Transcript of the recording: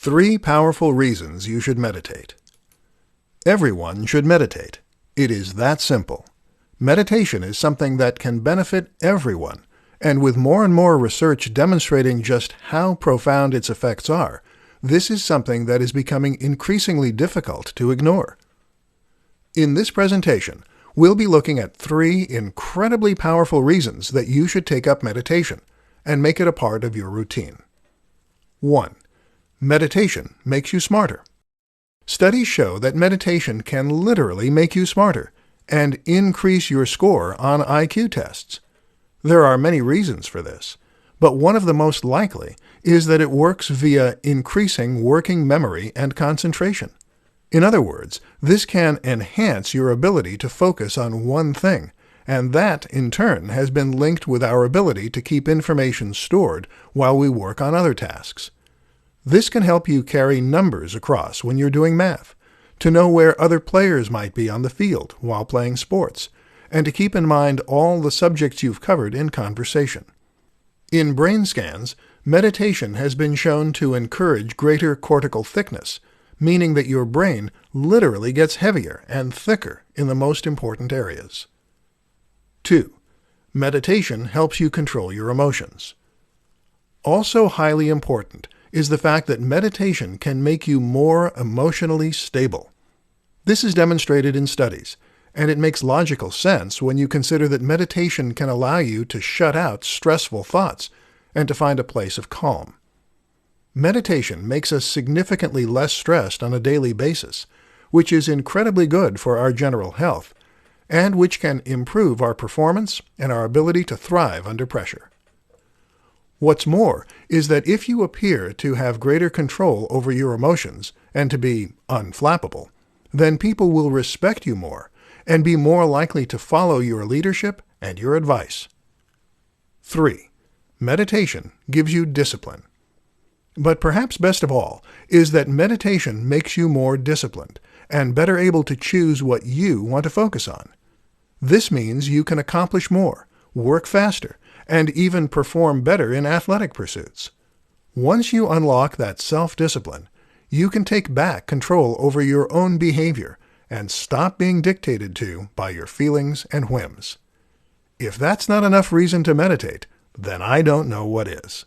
3 powerful reasons you should meditate. Everyone should meditate. It is that simple. Meditation is something that can benefit everyone, and with more and more research demonstrating just how profound its effects are, this is something that is becoming increasingly difficult to ignore. In this presentation, we'll be looking at 3 incredibly powerful reasons that you should take up meditation and make it a part of your routine. 1. Meditation makes you smarter. Studies show that meditation can literally make you smarter and increase your score on IQ tests. There are many reasons for this, but one of the most likely is that it works via increasing working memory and concentration. In other words, this can enhance your ability to focus on one thing, and that, in turn, has been linked with our ability to keep information stored while we work on other tasks. This can help you carry numbers across when you're doing math, to know where other players might be on the field while playing sports, and to keep in mind all the subjects you've covered in conversation. In brain scans, meditation has been shown to encourage greater cortical thickness, meaning that your brain literally gets heavier and thicker in the most important areas. 2. Meditation helps you control your emotions. Also highly important is the fact that meditation can make you more emotionally stable. This is demonstrated in studies, and it makes logical sense when you consider that meditation can allow you to shut out stressful thoughts and to find a place of calm. Meditation makes us significantly less stressed on a daily basis, which is incredibly good for our general health, and which can improve our performance and our ability to thrive under pressure. What's more is that if you appear to have greater control over your emotions and to be unflappable, then people will respect you more and be more likely to follow your leadership and your advice. 3. Meditation gives you discipline. But perhaps best of all is that meditation makes you more disciplined and better able to choose what you want to focus on. This means you can accomplish more, work faster, and even perform better in athletic pursuits. Once you unlock that self-discipline, you can take back control over your own behavior and stop being dictated to by your feelings and whims. If that's not enough reason to meditate, then I don't know what is.